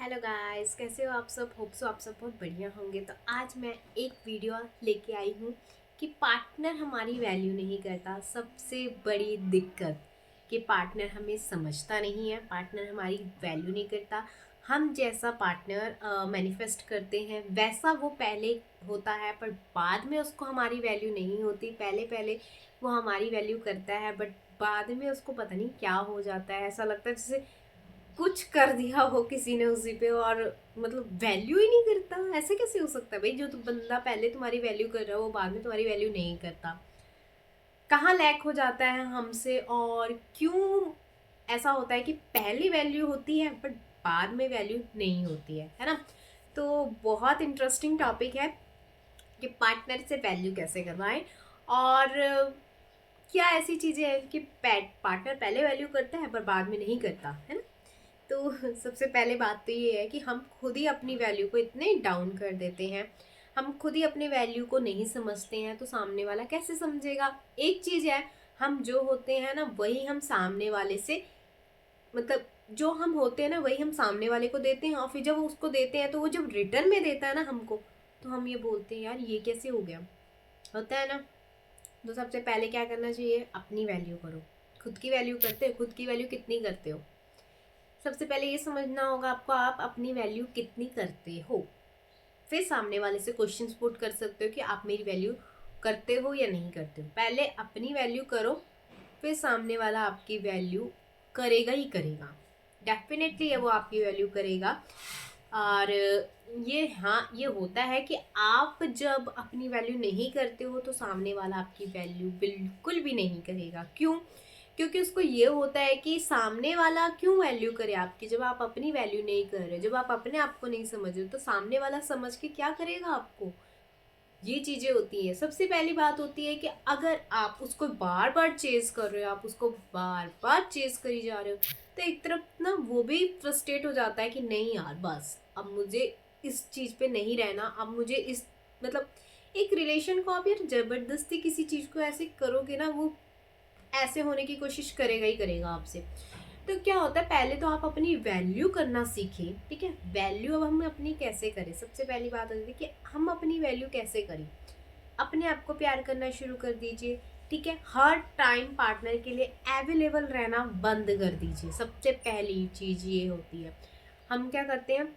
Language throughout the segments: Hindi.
हेलो गाइस, कैसे हो आप सब। होप सो आप सब बहुत बढ़िया होंगे। तो आज मैं एक वीडियो लेके आई हूँ कि पार्टनर हमारी वैल्यू नहीं करता। सबसे बड़ी दिक्कत कि पार्टनर हमें समझता नहीं है, पार्टनर हमारी वैल्यू नहीं करता। हम जैसा पार्टनर मैनिफेस्ट करते हैं वैसा वो पहले होता है, पर बाद में उसको हमारी वैल्यू नहीं होती। पहले पहले वो हमारी वैल्यू करता है, बट बाद में उसको पता नहीं क्या हो जाता है। ऐसा लगता है जैसे कुछ कर दिया हो किसी ने उसी पे, और मतलब वैल्यू ही नहीं करता। ऐसे कैसे हो सकता है भाई? जो बंदा पहले तुम्हारी वैल्यू कर रहा है वो बाद में तुम्हारी वैल्यू नहीं करता। कहाँ लैक हो जाता है हमसे, और क्यों ऐसा होता है कि पहली वैल्यू होती है बट बाद में वैल्यू नहीं होती है ना। तो बहुत इंटरेस्टिंग टॉपिक है कि पार्टनर से वैल्यू कैसे करवाएं, और क्या ऐसी चीज़ें हैं कि पार्टनर पहले वैल्यू करता है पर बाद में नहीं करता है ना। तो सबसे पहले बात तो ये है कि हम खुद ही अपनी वैल्यू को इतने डाउन कर देते हैं। हम खुद ही अपनी वैल्यू को नहीं समझते हैं तो सामने वाला कैसे समझेगा। एक चीज़ है, हम जो होते हैं ना वही हम सामने वाले से, मतलब जो हम होते हैं ना वही हम सामने वाले को देते हैं, और फिर जब वो उसको देते हैं तो वो जब रिटर्न में देता है ना हमको, तो हम ये बोलते हैं यार ये कैसे हो गया। होता है ना। तो सबसे पहले क्या करना चाहिए, अपनी वैल्यू करो। खुद की वैल्यू करते हो? खुद की वैल्यू कितनी करते हो? सबसे पहले ये समझना होगा आपको, आप अपनी वैल्यू कितनी करते हो। फिर सामने वाले से क्वेश्चंस पुट कर सकते हो कि आप मेरी वैल्यू करते हो या नहीं करते हो। पहले अपनी वैल्यू करो, फिर सामने वाला आपकी वैल्यू करेगा ही करेगा। डेफिनेटली है वो आपकी वैल्यू करेगा। और ये, हाँ, ये होता है कि आप जब अपनी वैल्यू नहीं करते हो तो सामने वाला आपकी वैल्यू बिल्कुल भी नहीं करेगा। क्यों? क्योंकि उसको ये होता है कि सामने वाला क्यों वैल्यू करे आपकी, जब आप अपनी वैल्यू नहीं कर रहे, जब आप अपने आप को नहीं समझ रहे, तो सामने वाला समझ के क्या करेगा आपको। ये चीजें होती हैं। सबसे पहली बात होती है कि अगर आप उसको बार बार चेज कर रहे हो, आप उसको बार बार चेज करी जा रहे हो, तो एक तरफ ना वो भी फ्रस्ट्रेट हो जाता है कि नहीं यार बस अब मुझे इस चीज पे नहीं रहना। अब मुझे इस, मतलब एक रिलेशन को आप यार जबरदस्ती किसी चीज को ऐसे करोगे ना, वो ऐसे होने की कोशिश करेगा ही करेगा आपसे। तो क्या होता है, पहले तो आप अपनी वैल्यू करना सीखें। ठीक है, वैल्यू अब हम अपनी कैसे करें। सबसे पहली बात होती है कि हम अपनी वैल्यू कैसे करें। अपने आप को प्यार करना शुरू कर दीजिए। ठीक है, हर टाइम पार्टनर के लिए अवेलेबल रहना बंद कर दीजिए। सबसे पहली चीज ये होती है। हम क्या करते हैं,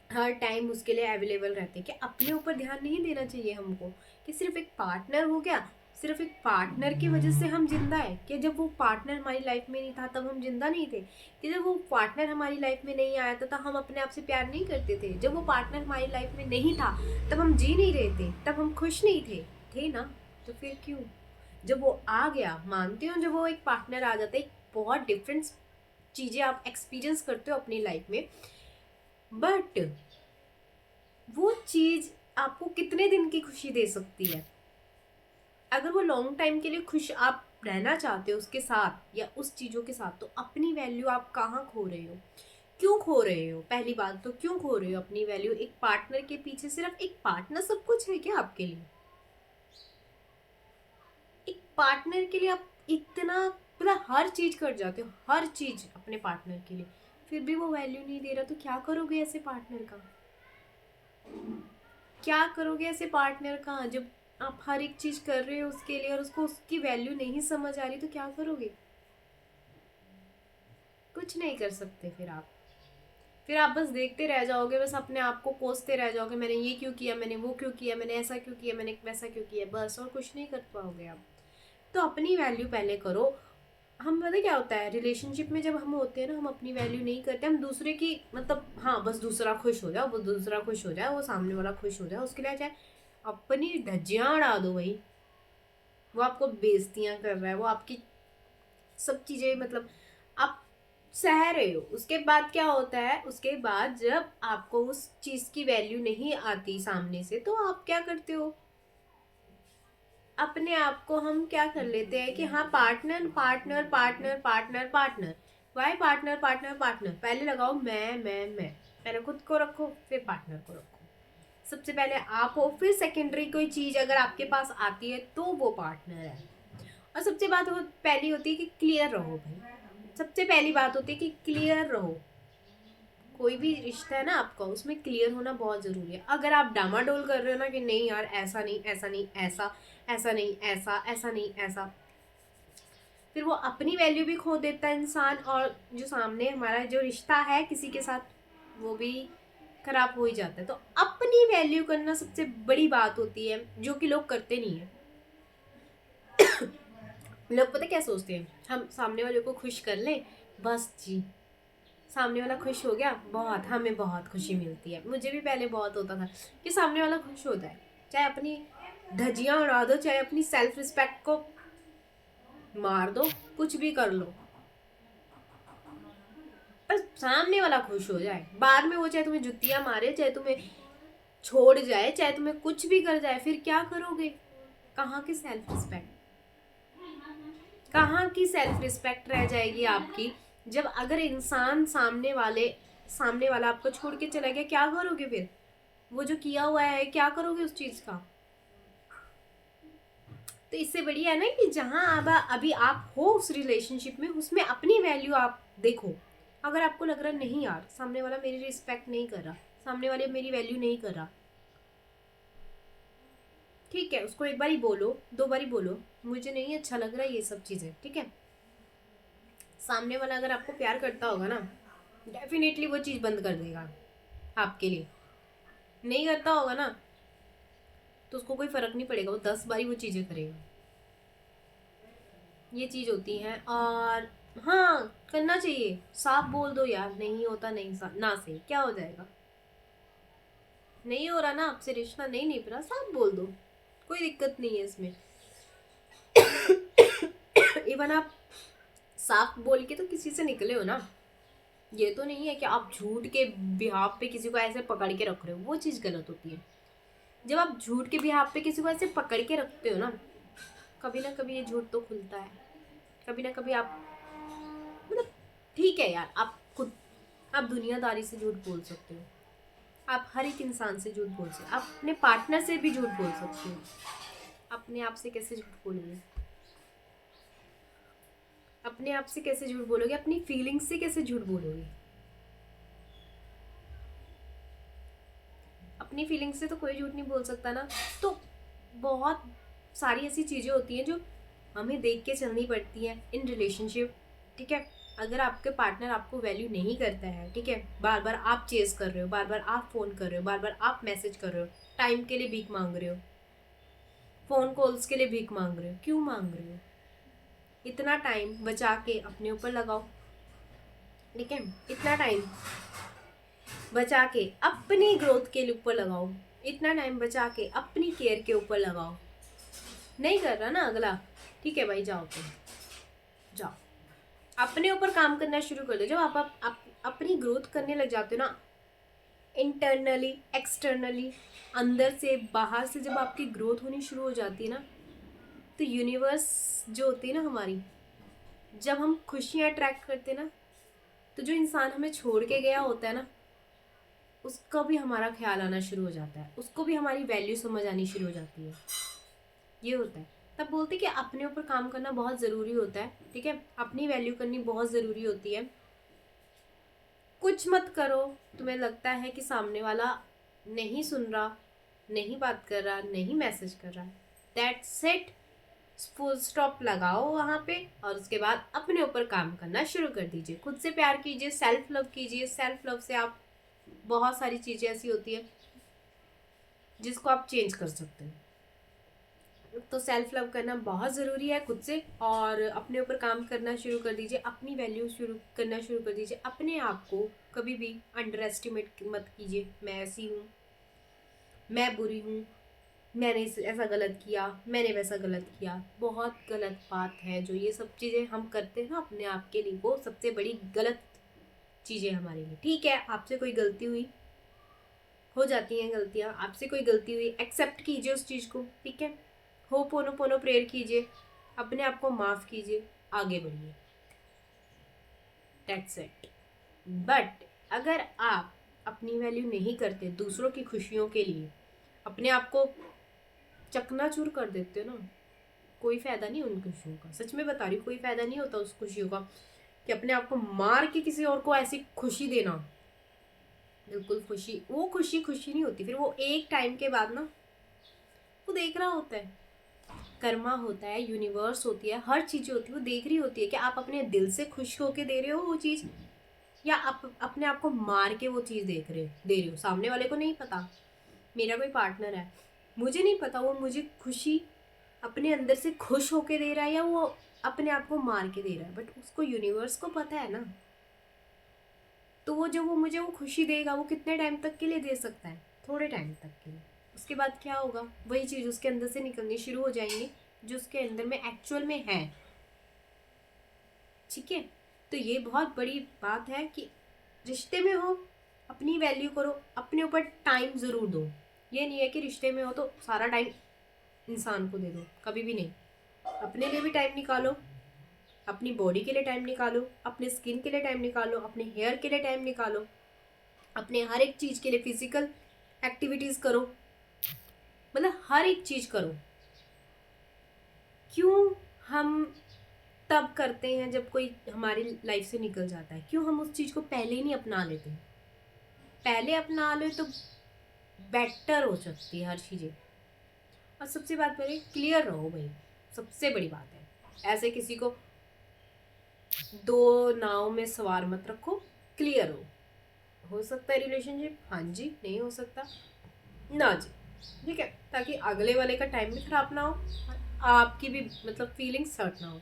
हर टाइम उसके लिए अवेलेबल रहते हैं। कि अपने ऊपर ध्यान नहीं देना चाहिए हमको, कि सिर्फ एक पार्टनर हो गया, सिर्फ एक पार्टनर की वजह से हम जिंदा है। कि जब वो पार्टनर हमारी लाइफ में नहीं था तब हम जिंदा नहीं थे। कि जब वो पार्टनर हमारी लाइफ में नहीं आया था तब हम अपने आप से प्यार नहीं करते थे। जब वो पार्टनर हमारी लाइफ में नहीं था तब हम जी नहीं रहे थे, तब हम खुश नहीं थे। थे ना। तो फिर क्यों? जब वो आ गया, मानते हो, जब वो एक पार्टनर आ जाता है, एक बहुत डिफरेंट चीजें आप एक्सपीरियंस करते हो अपनी लाइफ में। बट वो चीज आपको कितने दिन की खुशी दे सकती है। अगर वो लॉन्ग टाइम के लिए खुश आप रहना चाहते हो उसके साथ या उस चीजों के साथ, तो अपनी वैल्यू आप कहाँ खो रहे हो? क्यों खो रहे हो? पहली बात तो क्यों खो रहे हो अपनी वैल्यू एक पार्टनर के पीछे? सिर्फ एक पार्टनर सब कुछ है क्या आपके लिए? एक पार्टनर के लिए आप इतना, मतलब हर चीज कर जाते हो, हर चीज अपने पार्टनर के लिए, फिर भी वो वैल्यू नहीं दे रहा, तो क्या करोगे ऐसे पार्टनर का? क्या करोगे ऐसे पार्टनर का जब आप हर एक चीज कर रहे हो उसके लिए और उसको उसकी वैल्यू नहीं समझ आ रही? तो क्या करोगे? कुछ नहीं कर सकते। फिर आप बस देखते रह जाओगे, बस अपने आप को कोसते रह जाओगे, मैंने ये क्यों किया, मैंने वो क्यों किया, मैंने ऐसा क्यों किया, मैंने वैसा क्यों किया, बस और कुछ नहीं कर पाओगे आप। तो अपनी वैल्यू पहले करो। हम, पता क्या होता है, रिलेशनशिप में जब हम होते हैं ना, हम अपनी वैल्यू नहीं करते, हम दूसरे की, मतलब हाँ बस दूसरा खुश हो जाओ, वो दूसरा खुश हो जाए, वो सामने वाला खुश हो जाए, उसके लिए चाहे अपनी धज्जियां उड़ा दो भाई। वो आपको बेइज्जतियां कर रहा है, वो आपकी सब चीजें, मतलब आप सह रहे हो। उसके बाद क्या होता है, उसके बाद जब आपको उस चीज की वैल्यू नहीं आती सामने से, तो आप क्या करते हो, अपने आप को हम क्या कर लेते हैं कि हाँ partner partner partner partner partner. Why partner partner partner? पहले लगाओ मैं, पहले खुद को रखो फिर पार्टनर को रखो। सबसे पहले आप हो, फिर सेकेंडरी कोई चीज अगर आपके पास आती है तो वो पार्टनर है। और सबसे बात हो पहली होती है कि क्लियर रहो भाई। सबसे पहली बात होती है कि क्लियर रहो। कोई भी रिश्ता है ना आपका, उसमें क्लियर होना बहुत ज़रूरी है। अगर आप डामाडोल कर रहे हो ना कि नहीं यार ऐसा नहीं, ऐसा नहीं, ऐसा, ऐसा नहीं, ऐसा, ऐसा नहीं, ऐसा, फिर वो अपनी वैल्यू भी खो देता है इंसान, और जो सामने हमारा जो रिश्ता है किसी के साथ वो भी खराब हो ही जाता है। तो अपनी वैल्यू करना सबसे बड़ी बात होती है, जो कि लोग करते नहीं है। लोग पता क्या सोचते हैं, हम सामने वाले को खुश कर लें बस जी, सामने वाला खुश हो गया, बहुत हमें बहुत खुशी मिलती है। मुझे भी पहले बहुत होता था कि सामने वाला खुश हो जाए, चाहे अपनी धज्जियां उड़ा दो, चाहे अपनी सेल्फ रिस्पेक्ट को मार दो, कुछ भी कर लो, पर सामने वाला खुश हो जाए। बाद में वो चाहे तुम्हें जुतियां मारे, चाहे तुम्हें छोड़ जाए, चाहे तुम्हें कुछ भी कर जाए, फिर क्या करोगे? कहाँ की सेल्फ रिस्पेक्ट, कहाँ की सेल्फ रिस्पेक्ट रह जाएगी आपकी, जब अगर इंसान सामने वाला आपको छोड़ के चला गया, क्या करोगे फिर? वो जो किया हुआ है क्या करोगे उस चीज का? तो इससे बढ़िया है ना कि जहां अब अभी आप हो उस रिलेशनशिप में, उसमें अपनी वैल्यू आप देखो। अगर आपको लग रहा नहीं यार सामने वाला मेरी रिस्पेक्ट नहीं कर रहा, सामने वाले मेरी वैल्यू नहीं कर रहा, ठीक है, उसको एक बार ही बोलो, दो बार ही बोलो, मुझे नहीं अच्छा लग रहा ये सब चीज़ें, ठीक है। सामने वाला अगर आपको प्यार करता होगा ना, डेफिनेटली वो चीज़ बंद कर देगा आपके लिए। नहीं करता होगा ना तो उसको कोई फर्क नहीं पड़ेगा, वो 10 बारी वो चीज़ें करेगा। ये चीज़ होती है। और हाँ, करना चाहिए, साफ बोल दो यार, नहीं होता नहीं ना से क्या हो जाएगा, नहीं हो रहा ना आपसे रिश्ता, नहीं निभ रहा, साफ बोल दो, कोई दिक्कत नहीं है इसमें। इवन आप साफ बोल के तो किसी से निकले हो ना, ये तो नहीं है कि आप झूठ के बिहाफ पे किसी को ऐसे पकड़ के रख रहे हो, वो चीज़ गलत होती है। जब आप झूठ के बिहाफ पे किसी को ऐसे पकड़ के रखते हो ना, कभी ना कभी ये झूठ तो खुलता है, कभी ना कभी आप, मतलब ठीक है यार, आप दुनियादारी से झूठ बोल सकते हो, आप हर एक इंसान से झूठ बोल सकते हो, आप अपने पार्टनर से भी झूठ बोल सकते हो। अपने आप से कैसे झूठ बोलोगे? अपने आप से कैसे झूठ बोलोगे? अपनी फीलिंग्स से कैसे झूठ बोलोगे? अपनी फीलिंग्स से तो कोई झूठ नहीं बोल सकता ना। तो बहुत सारी ऐसी चीज़ें होती हैं जो हमें देख के चलनी पड़ती हैं इन रिलेशनशिप, ठीक है। अगर आपके पार्टनर आपको वैल्यू नहीं करता है, ठीक है, बार बार आप चेज कर रहे हो, बार बार आप फ़ोन कर रहे हो, बार बार आप मैसेज कर रहे हो, टाइम के लिए भीख मांग रहे हो, फ़ोन कॉल्स के लिए भीख मांग रहे हो, क्यों मांग रहे हो? इतना टाइम बचा के अपने ऊपर लगाओ, ठीक है, इतना टाइम बचा के अपनी ग्रोथ के ऊपर लगाओ, इतना टाइम बचा के अपनी केयर के ऊपर लगाओ। नहीं कर रहा ना अगला, ठीक है भाई, जाओ तुम जाओ, अपने ऊपर काम करना शुरू कर दो। जब आप अपनी ग्रोथ करने लग जाते हो ना, इंटरनली एक्सटर्नली, अंदर से बाहर से, जब आपकी ग्रोथ होनी शुरू हो जाती है ना, तो यूनिवर्स जो होती है ना हमारी, जब हम खुशियाँ अट्रैक्ट करते हैं ना, तो जो इंसान हमें छोड़ के गया होता है ना, उसका भी हमारा ख्याल आना शुरू हो जाता है, उसको भी हमारी वैल्यू समझ आनी शुरू हो जाती है। ये होता है, तब बोलते कि अपने ऊपर काम करना बहुत ज़रूरी होता है, ठीक है, अपनी वैल्यू करनी बहुत ज़रूरी होती है। कुछ मत करो, तुम्हें लगता है कि सामने वाला नहीं सुन रहा, नहीं बात कर रहा, नहीं मैसेज कर रहा है, दैट्स इट, फुल स्टॉप लगाओ वहाँ पे, और उसके बाद अपने ऊपर काम करना शुरू कर दीजिए। खुद से प्यार कीजिए, सेल्फ लव कीजिए। सेल्फ लव से आप, बहुत सारी चीज़ें ऐसी होती है जिसको आप चेंज कर सकते हैं। तो सेल्फ लव करना बहुत ज़रूरी है खुद से, और अपने ऊपर काम करना शुरू कर दीजिए, अपनी वैल्यू करना शुरू कर दीजिए। अपने आप को कभी भी अंडर एस्टिमेट मत कीजिए, मैं ऐसी हूँ, मैं बुरी हूँ, मैंने ऐसा गलत किया, मैंने वैसा गलत किया। बहुत गलत बात है जो ये सब चीज़ें हम करते हैं ना अपने आप के लिए, वो सबसे बड़ी गलत चीज़ें हमारे लिए। ठीक है, आपसे कोई गलती हुई, हो जाती हैं गलतियाँ, आपसे कोई गलती हुई, एक्सेप्ट कीजिए उस चीज़ को, ठीक है, हो पोनो पोनो प्रेयर कीजिए, अपने आप को माफ़ कीजिए, आगे बढ़िए, दैट्स इट। बट अगर आप अपनी वैल्यू नहीं करते दूसरों की खुशियों के लिए, अपने आप को चकनाचूर कर देते हो ना, कोई फ़ायदा नहीं उन खुशियों का, सच में बता रही हूँ, कोई फ़ायदा नहीं होता उस खुशियों का, कि अपने आप को मार के किसी और को ऐसी खुशी देना, बिल्कुल खुशी, वो खुशी खुशी नहीं होती, फिर वो एक टाइम के बाद ना वो देख रहा होता है, कर्मा होता है, यूनिवर्स होती है, हर चीज़ होती है, वो देख रही होती है कि आप अपने दिल से खुश होके दे रहे हो वो चीज़, या आप अपने आप को मार के वो चीज़ दे रहे हो। सामने वाले को नहीं पता। मेरा कोई पार्टनर है, मुझे नहीं पता वो मुझे खुशी अपने अंदर से खुश होके दे रहा है या वो अपने आप को मार के दे रहा है, बट उसको यूनिवर्स को पता है ना। तो वो जब वो मुझे वो खुशी देगा, वो कितने टाइम तक के लिए दे सकता है? थोड़े टाइम तक के लिए। उसके बाद क्या होगा? वही चीज़ उसके अंदर से निकलनी शुरू हो जाएंगी जो उसके अंदर में एक्चुअल में है। ठीक है, तो ये बहुत बड़ी बात है कि रिश्ते में हो अपनी वैल्यू करो, अपने ऊपर टाइम ज़रूर दो। ये नहीं है कि रिश्ते में हो तो सारा टाइम इंसान को दे दो, कभी भी नहीं। अपने लिए भी टाइम निकालो, अपनी बॉडी के लिए टाइम निकालो, अपने स्किन के लिए टाइम निकालो, अपने हेयर के लिए टाइम निकालो, अपने हर एक चीज़ के लिए फिजिकल एक्टिविटीज़ करो, मतलब हर एक चीज़ करो। क्यों हम तब करते हैं जब कोई हमारी लाइफ से निकल जाता है? क्यों हम उस चीज़ को पहले ही नहीं अपना लेते? पहले अपना लो तो बेटर हो सकती है हर चीज़ें। और सबसे बात पहले क्लियर रहो भाई, सबसे बड़ी बात है। ऐसे किसी को दो नाव में सवार मत रखो, क्लियर हो सकता है रिलेशनशिप, हाँ जी, नहीं हो सकता ना जी, ठीक है, ताकि अगले वाले का टाइम भी खराब ना हो और आपकी भी मतलब फीलिंग्स हर्ट ना हो।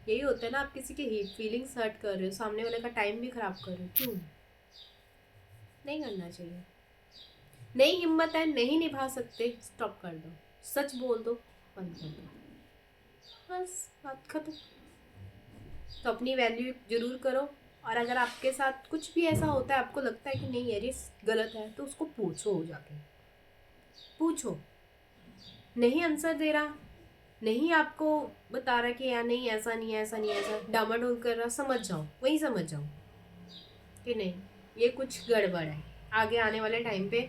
यही होता है ना, आप किसी की फीलिंग्स हर्ट कर रहे हो, सामने वाले का टाइम भी खराब कर रहे हो, क्यों? नहीं करना चाहिए। नहीं हिम्मत है, नहीं निभा सकते, स्टॉप कर दो, सच बोल दो, बंद कर दो, बस बात खत्म। तो अपनी वैल्यू जरूर करो। और अगर आपके साथ कुछ भी ऐसा होता है, आपको लगता है कि नहीं यार ये गलत है, तो उसको पूछो, जाके पूछो। नहीं आंसर दे रहा, नहीं आपको बता रहा कि यार नहीं ऐसा नहीं है, ऐसा नहीं है, ऐसा डामाडोल कर रहा, समझ जाओ, वही समझ जाओ कि नहीं ये कुछ गड़बड़ है, आगे आने वाले टाइम पे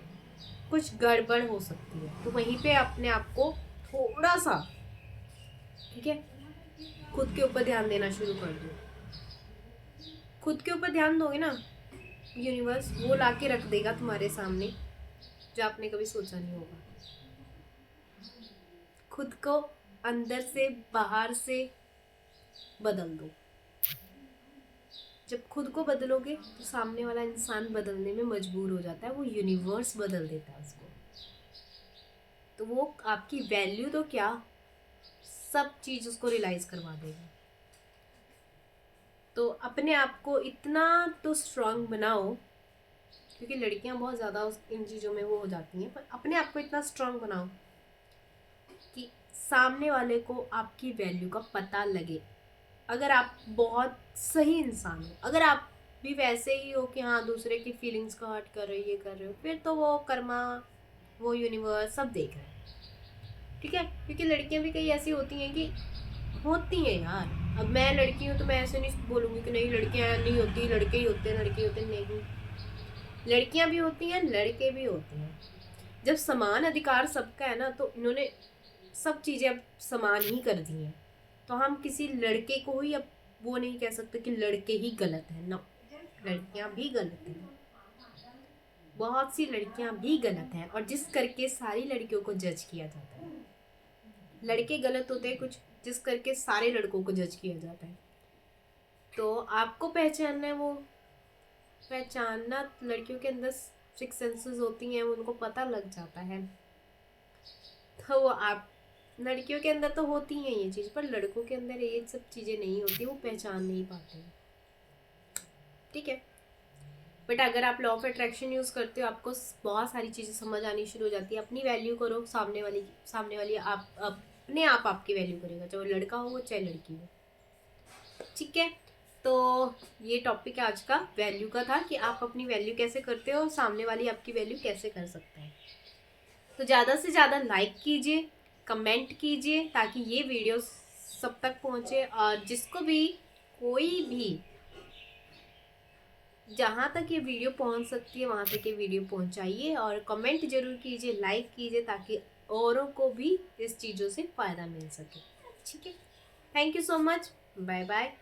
कुछ गड़बड़ हो सकती है। तो वहीं पे अपने आप को थोड़ा सा, ठीक है, खुद के ऊपर ध्यान देना शुरू कर दो। खुद के ऊपर ध्यान दोगे ना, यूनिवर्स वो ला के रख देगा तुम्हारे सामने जो आपने कभी सोचा नहीं होगा। खुद को अंदर से बाहर से बदल दो। जब खुद को बदलोगे तो सामने वाला इंसान बदलने में मजबूर हो जाता है, वो यूनिवर्स बदल देता है उसको। तो वो आपकी वैल्यू तो क्या, सब चीज़ उसको रियलाइज करवा देगा। तो अपने आप को इतना तो स्ट्रांग बनाओ, क्योंकि लड़कियां बहुत ज़्यादा इन चीज़ों में वो हो जाती हैं, पर अपने आप को इतना स्ट्रांग बनाओ कि सामने वाले को आपकी वैल्यू का पता लगे। अगर आप बहुत सही इंसान हो, अगर आप भी वैसे ही हो कि हाँ दूसरे की फीलिंग्स को हर्ट कर रहे हो, ये कर रहे हो, फिर तो वो कर्मा, वो यूनिवर्स सब देख रहे हैं, ठीक है। क्योंकि लड़कियां भी कई ऐसी होती हैं कि होती हैं यार, अब मैं लड़की हूँ तो मैं ऐसे नहीं बोलूँगी कि नहीं लड़कियां नहीं होती, लड़के ही होते हैं, लड़के ही होते हैं, नहीं, लड़कियां भी होती हैं, लड़के भी होते हैं। जब समान अधिकार सबका है ना, तो इन्होंने सब चीज़ें अब समान ही कर दी हैं। तो हम किसी लड़के को ही अब वो नहीं कह सकते कि लड़के ही गलत हैं, ना, लड़कियां भी गलत हैं, बहुत सी लड़कियां भी गलत हैं, और जिस करके सारी लड़कियों को जज किया जाता है। लड़के गलत होते हैं कुछ, जिस करके सारे लड़कों को जज किया जाता है। तो आपको पहचानना है, वो पहचानना, लड़कियों के अंदर 6 सेंसेस होती हैं, उनको पता लग जाता है। तो वो आप, लड़कियों के अंदर तो होती हैं ये चीज़, पर लड़कों के अंदर ये सब चीज़ें नहीं होती, वो पहचान नहीं पाते हैं, ठीक है। बट अगर आप लॉ ऑफ अट्रैक्शन यूज़ करते हो, आपको बहुत सारी चीज़ें समझ आनी शुरू हो जाती है। अपनी वैल्यू करो, सामने वाली आप अपने आप आपकी वैल्यू करेगा, चाहे वो लड़का हो चाहे लड़की हो, ठीक है। तो ये टॉपिक आज का वैल्यू का था कि आप अपनी वैल्यू कैसे करते हो और सामने वाली आपकी वैल्यू कैसे कर सकता है। तो ज़्यादा से ज़्यादा लाइक कीजिए, कमेंट कीजिए, ताकि ये वीडियो सब तक पहुँचे, और जिसको भी, कोई भी जहाँ तक ये वीडियो पहुँच सकती है वहाँ तक ये वीडियो पहुँचाइए, और कमेंट जरूर कीजिए, लाइक कीजिए, ताकि औरों को भी इस चीज़ों से फ़ायदा मिल सके, ठीक है। Thank you so much, bye bye.